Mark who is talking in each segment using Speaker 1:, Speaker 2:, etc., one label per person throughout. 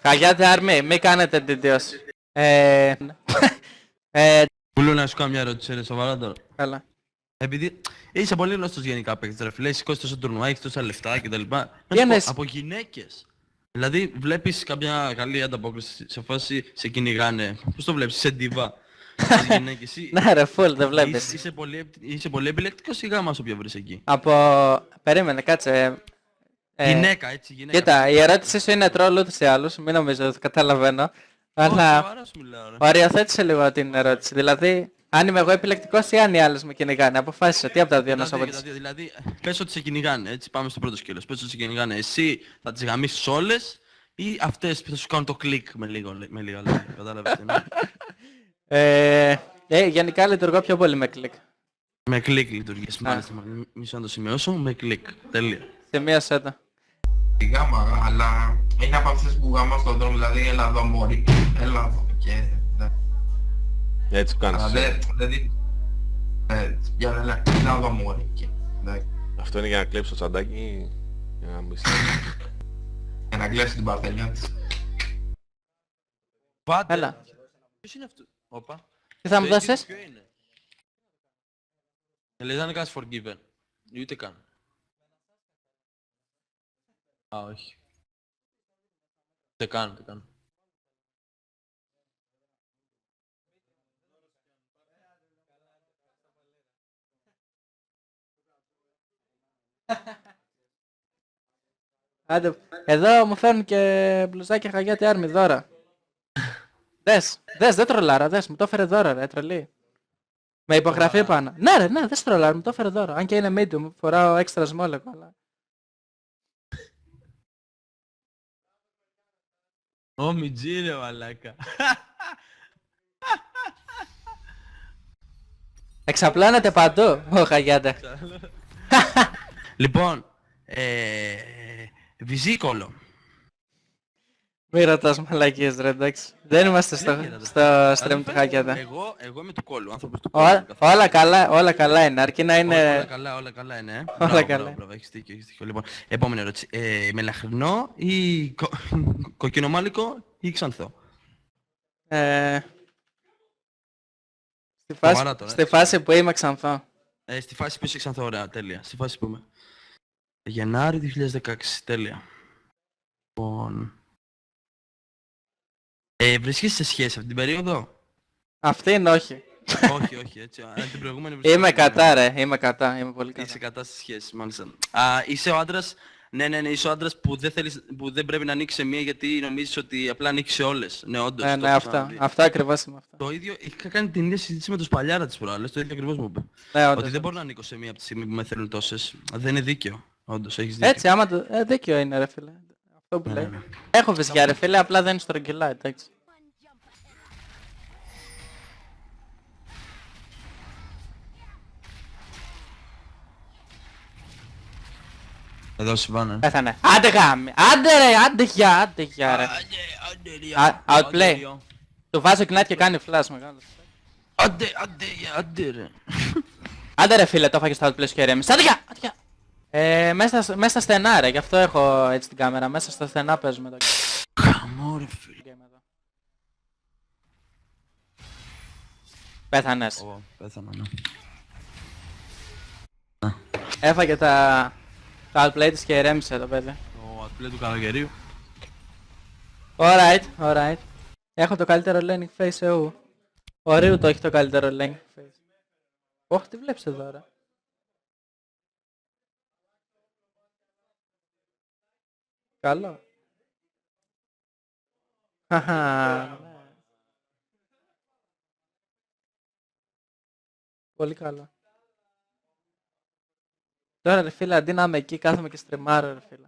Speaker 1: Χαγιάτε Άρμη, μη κάνετε εντυπώσεις.
Speaker 2: Πουλού να σου κάνω μια ερώτηση, ρε, σοβαρά τώρα.
Speaker 1: Καλά.
Speaker 2: Επειδή είσαι πολύ γνωστός γενικά παίκτης, ρε φίλε, έχεις σηκώσει τόσο τουρνουά, έχεις τόσα λεφτά κτλ.
Speaker 1: Τι εννοείς?
Speaker 2: Από γυναίκες. Δηλαδή βλέπεις κάποια καλή ανταπόκριση σε φάση σε κυνηγάνε. Πώς το βλέπεις, σε ντιβά. Τις γυναίκες.
Speaker 1: Ναι ρε, φουλ, δεν βλέπεις.
Speaker 2: Είσαι πολύ επιλεκτικός ή γάμα όποια βρεις εκεί.
Speaker 1: Περίμενε, κάτσε.
Speaker 2: Γυναίκα, έτσι, γυναίκα.
Speaker 1: Κοίτα, η ερώτησή σου είναι τρόλ ούτως ή άλλως, μην νομίζω ότι καταλαβαίνω. Αλλά
Speaker 2: Σοβαρά σου μιλάω, ρε.
Speaker 1: οριοθέτησε λίγο την ερώτηση. Δηλαδή, αν είμαι εγώ επιλεκτικός ή αν οι άλλες με κυνηγάνε. Αποφάσισε τι από τα δύο να σου απαντήσω.
Speaker 2: Δηλαδή, πες ότι σε κυνηγάνε, έτσι, πάμε στο πρώτο σκέλος. Πες ότι σε κυνηγάνε. Εσύ θα τις γαμίσεις όλες ή αυτές που θα σου κάνουν το κλικ με λίγα λόγια. Κατάλαβες τι εννοώ.
Speaker 1: Γενικά λειτουργώ πιο πολύ με κλικ.
Speaker 2: Με κλικ λειτουργείς, μάλιστα. Μισό να το σημειώσω. Με κλικ. Τελεία.
Speaker 1: Σημείωσέ το.
Speaker 3: Γάμα, αλλά είναι από αυτές που γάμα στον δρόμο, δηλαδή έλα εδώ μωρή, έλα εδώ και...
Speaker 4: Έτσι που
Speaker 3: Αλλά
Speaker 4: κάνεις.
Speaker 3: δεν δει... Για να λέει, έλα εδώ μωρή και...
Speaker 4: Αυτό είναι για να κλέψει το τσαντάκι ή για να μπεις.
Speaker 3: Για να κλέψει την παρτενιά της.
Speaker 2: Πάτε.
Speaker 1: Έλα.
Speaker 2: Ποιος είναι αυτό. Όπα.
Speaker 1: Τι θα μου
Speaker 2: Το
Speaker 1: δώσεις?
Speaker 2: ποιο είναι. Λέει δεν κάνεις forgiven. Ούτε καν. Α, όχι. Δεν κάνω, δεν κάνω.
Speaker 1: Άντε, εδώ μου φέρνουν και μπλουζάκια Χαγιάτη Άρμη δώρα. Δες, δεν τρολάρα, δες, μου το έφερε δώρα ρε, τρελή. Με υπογραφή πάνω. Ναι ρε, ναι, δεν τρολάρα, μου το έφερε δώρα. Αν και είναι medium, φοράω extra small εγώ, αλλά...
Speaker 2: Ω, μιτζή ρε μαλάκα.
Speaker 1: Εξαπλώνεται παντού, ο Χαγιάτε.
Speaker 2: Λοιπόν, βυζίκολο.
Speaker 1: Μη ρωτάς μαλακίες ρε, εντάξει. Δεν είμαστε στο stream του Χαγιάτε.
Speaker 2: Εγώ είμαι του κόλλου, άνθρωπος του κόλλου.
Speaker 1: Όλα καλά είναι, αρκεί να είναι...
Speaker 2: Όλα καλά είναι.
Speaker 1: Όλα
Speaker 2: Μπράβο,
Speaker 1: καλά.
Speaker 2: μπράβο, έχεις δίκιο. Λοιπόν, επόμενη ερώτηση. Μελαχρινό ή κοκκινομάλικο ή ξανθό. Σοβαρά τώρα,
Speaker 1: Στη φάση που είμαι ξανθό.
Speaker 2: Στη φάση που είσαι ξανθό, ωραία, τέλεια. Στη φάση που είμαι. Γενάρη 2016, τέλεια. Λοιπόν... βρίσκεσαι σε σχέση αυτή την περίοδο.
Speaker 1: Αυτή είναι όχι.
Speaker 2: όχι, έτσι. Την προηγούμενη
Speaker 1: Είμαι κατά ρε, είμαι πολύ κατά.
Speaker 2: Είσαι κατά στη σχέση, μάλιστα. Είσαι ο άντρας, ναι, είσαι ο άντρας που δεν πρέπει να ανοίξει σε μία γιατί νομίζεις ότι απλά ανοίξει σε όλες. Ναι, όντως.
Speaker 1: Ναι, αυτά ακριβώς είμαι αυτά.
Speaker 2: Το ίδιο, είχα κάνει την ίδια συζήτηση με τους παλιάρα της προάλλες, το ίδιο ακριβώς μου είπε.
Speaker 1: Ναι, όντως.
Speaker 2: Ότι δεν μπορώ να ανήκω σε μία από τη στιγμή που με θέλουν τόσες. Δεν είναι δίκαιο. Όντως, έχεις δίκιο.
Speaker 1: Έτσι, άμα το... δίκιο είναι ρε φίλε. Αυτό που λέει.
Speaker 2: Ναι.
Speaker 1: Έχω βυζιά ρε φίλε, απλά δεν στρογγυλά, εντάξει.
Speaker 2: Εδώ Σιβάνα.
Speaker 1: Πέθανε. Άντε γάμι. Άντε γεια ρε. Outplay. Του βάζω knight και κάνει flash μεγάλο.
Speaker 2: Άντε ρε.
Speaker 1: Άντε ρε φίλε, το έφαγε στο outplay και ρέμισε. Άντε γεια. Μέσα στα στενά ρε, γι' αυτό έχω έτσι την κάμερα. Μέσα στα στενά παίζουμε το
Speaker 2: Χαμό ρε φίλε.
Speaker 1: game εδώ. Πέθανες.
Speaker 2: Πέθανα, ναι.
Speaker 1: Έφαγε τα outplay της και ρέμισε το παιδί.
Speaker 2: Το outplay του καλοκαιρίου.
Speaker 1: Alright. Έχω το καλύτερο laning face εγώ. Ο Ρίου το έχει το καλύτερο laning face. Όχι, τι βλέπεις εδώ ρε. Καλό. Χαχα. Πολύ καλό. Τώρα ρε φίλε, αντί να είμαι εκεί, κάθομαι και στριμάρω ρε φίλε.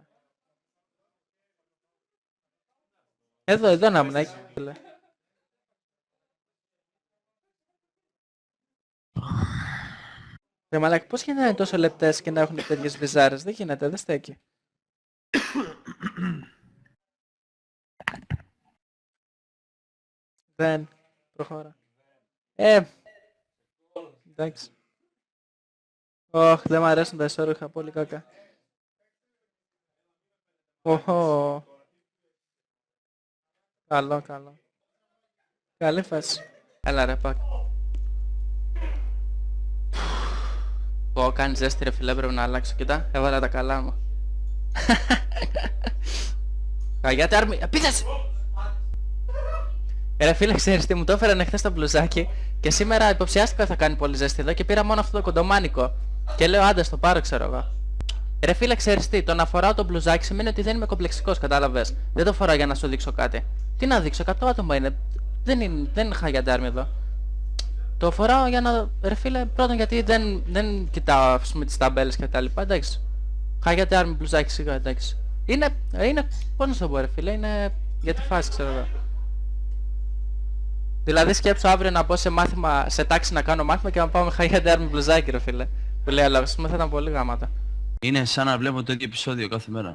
Speaker 1: Εδώ να ήμουν εκεί φίλε. Ρε μαλάκα, πώς γίνεται να είναι τόσο λεπτές και να έχουν τέτοιες βυζάρες. Δεν γίνεται, δεν στέκει. Δεν. Προχώρα. Εντάξει. Δεν μ' αρέσουν τα ισόρουχα, πολύ κακά. Καλό, καλό. Καλή φάση. Έλα ρε πακ. Πω, κάνει ζέστη ρε φίλε, πρέπει να αλλάξω. Κοίτα, έβαλα τα καλά μου. Καγιάτη άρμη, επίθεση! Ρε φίλε, ξέρεις τι, μου το έφεραν χθες το μπλουζάκι και σήμερα υποψιάστηκα ότι θα κάνει πολύ ζέστη εδώ και πήρα μόνο αυτό το κοντομάνικο. Και λέω άντε στο πάρω, ξέρω εγώ. Ρε φίλε, ξέρεις τι, το να φοράω το μπλουζάκι σημαίνει ότι δεν είμαι κομπλεξικός, κατάλαβες. Δεν το φοράω για να σου δείξω κάτι. Τι να δείξω, 100 άτομα είναι. Δεν είναι Χαγιάτη άρμη εδώ. Το φοράω για να... Ρε φίλε, πρώτον γιατί δεν κοιτάω ας πούμε τις ταμπέλες και τα λοιπά, εντάξει. Χαγιάτη άρμη μπλουζάκι σιγά, εντάξει. Είναι, πώς να σου το πω ρε φίλε, είναι για τη φάση ξέρω εγώ. Δηλαδή σκέψω αύριο να πω σε μάθημα, σε τάξη να κάνω μάθημα και να πάω με Χαγιάτη άρμη μπλουζάκι ρε φίλε. Που λέει αλλά θα ήταν πολύ γάματα.
Speaker 2: Είναι σαν να βλέπω το ίδιο επεισόδιο κάθε μέρα.